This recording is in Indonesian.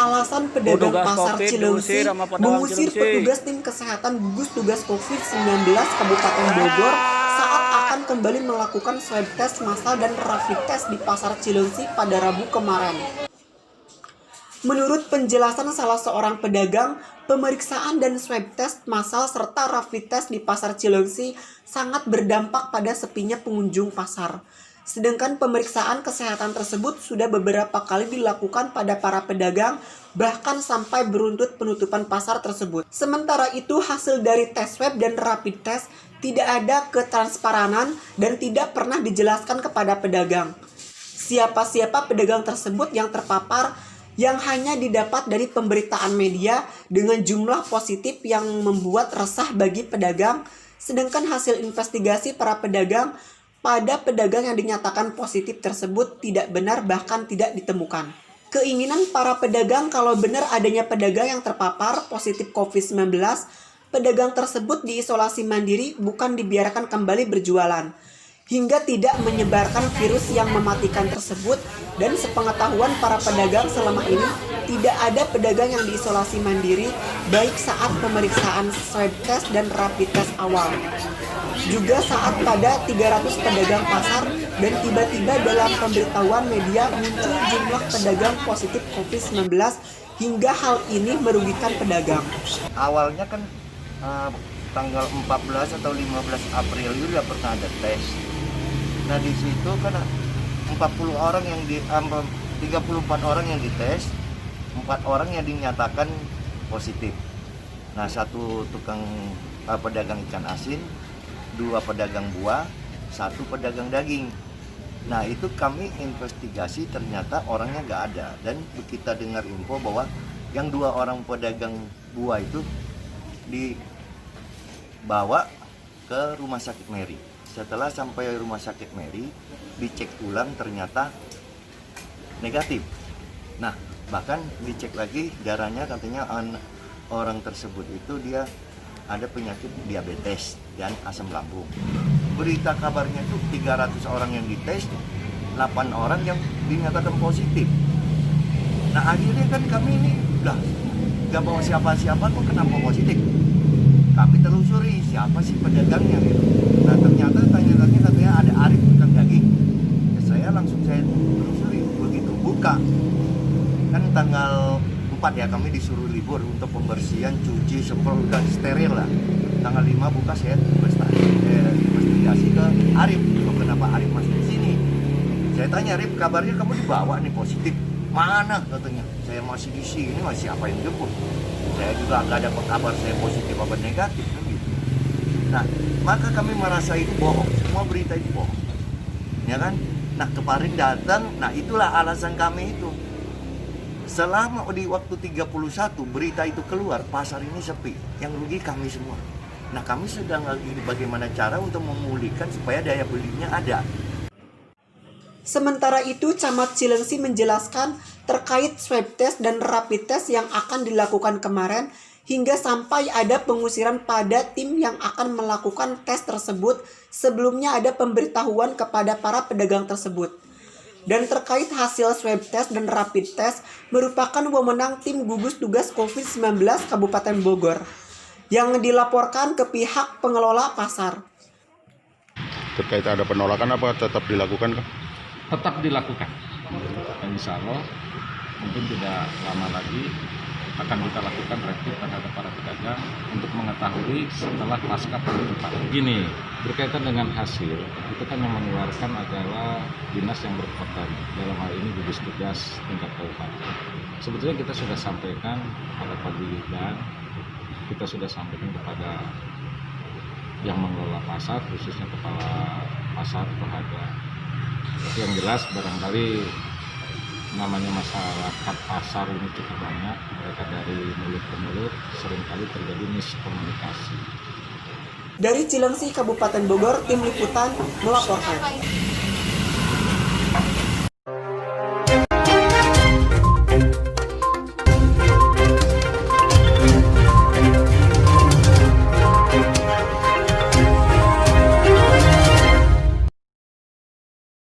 alasan pedagang Petugas pasar COVID Cilengsi diusir sama pedagang mengusir Cilengsi. petugas tim kesehatan gugus tugas COVID-19 Kabupaten Bogor saat akan kembali melakukan swab test massal dan rapid test di pasar Cilengsi pada Rabu kemarin. Menurut penjelasan salah seorang pedagang, pemeriksaan dan swab test massal serta rapid test di pasar Cilengsi sangat berdampak pada sepinya pengunjung pasar. Sedangkan pemeriksaan kesehatan tersebut sudah beberapa kali dilakukan pada para pedagang, bahkan sampai beruntut penutupan pasar tersebut. Sementara itu, hasil dari tes swab dan rapid test tidak ada ketransparanan dan tidak pernah dijelaskan kepada pedagang. Siapa-siapa pedagang tersebut yang terpapar yang hanya didapat dari pemberitaan media dengan jumlah positif yang membuat resah bagi pedagang, sedangkan hasil investigasi para pedagang pada pedagang yang dinyatakan positif tersebut tidak benar bahkan tidak ditemukan. Keinginan para pedagang kalau benar adanya pedagang yang terpapar positif COVID-19, pedagang tersebut diisolasi mandiri bukan dibiarkan kembali berjualan, hingga tidak menyebarkan virus yang mematikan tersebut. Dan sepengetahuan para pedagang selama ini tidak ada pedagang yang diisolasi mandiri baik saat pemeriksaan swab test dan rapid test awal, juga saat pada 300 pedagang pasar dan tiba-tiba dalam pemberitahuan media muncul jumlah pedagang positif COVID-19 hingga hal ini merugikan pedagang. Awalnya kan tanggal 14 atau 15 April itu udah pernah ada tes. Nah di situ kan 34 orang yang dites, 4 orang yang dinyatakan positif. Nah satu tukang pedagang ikan asin, 2 pedagang buah, 1 pedagang daging. Nah itu kami investigasi ternyata orangnya nggak ada, dan kita dengar info bahwa yang 2 orang pedagang buah itu dibawa ke rumah sakit Mary. Setelah sampai rumah sakit Mary, dicek ulang ternyata negatif. Nah, bahkan dicek lagi darahnya katanya orang tersebut itu dia ada penyakit diabetes dan asam lambung. Berita kabarnya itu 300 orang yang dites, 8 orang yang dinyatakan positif. Nah, akhirnya kan kami ini udah gak bawa siapa-siapa kok kenapa positif. Kami telusuri siapa sih pedagangnya gitu. Nah ternyata tanya-tanya katanya ada Arif tukang daging. Ya, saya telusuri, begitu buka kan tanggal 4 ya kami disuruh libur untuk pembersihan, cuci, semprot dan steril lah. Tanggal 5 buka saya investigasi ke Arif. Kenapa Arif masih di sini? Saya tanya Arif, kabarnya kamu dibawa nih positif. Mana katanya? Saya masih di sini, masih apa yang jemput? Saya juga nggak dapat kabar saya positif apa negatif kan gitu. Nah, maka kami merasa itu bohong, semua berita itu bohong, ya kan? Nah, kemarin datang, nah itulah alasan kami itu. Selama di waktu 31 berita itu keluar, pasar ini sepi, yang rugi kami semua. Nah, kami sedang lagi bagaimana cara untuk memulihkan supaya daya belinya ada. Sementara itu, Camat Cilengsi menjelaskan terkait swab test dan rapid test yang akan dilakukan kemarin hingga sampai ada pengusiran pada tim yang akan melakukan tes tersebut. Sebelumnya ada pemberitahuan kepada para pedagang tersebut. Dan terkait hasil swab test dan rapid test merupakan wewenang tim gugus tugas COVID-19 Kabupaten Bogor yang dilaporkan ke pihak pengelola pasar. Terkait ada penolakan apa tetap dilakukan kah? Tetap dilakukan, dan insya Allah mungkin tidak lama lagi akan kita lakukan rapid terhadap para pedagang untuk mengetahui setelah pasca penutupan. Gini, berkaitan dengan hasil, itu kan yang mengeluarkan adalah dinas yang berkompeten, dalam hal ini gugus tugas tingkat kabupaten. Sebetulnya kita sudah sampaikan pada pagi dan kita sudah sampaikan kepada yang mengelola pasar, khususnya kepala pasar Tohaga. Tapi yang jelas barangkali namanya masyarakat pasar ini cukup banyak, mereka dari mulut ke mulut seringkali terjadi miskomunikasi. Dari Cilengsi, Kabupaten Bogor, tim liputan melaporkan.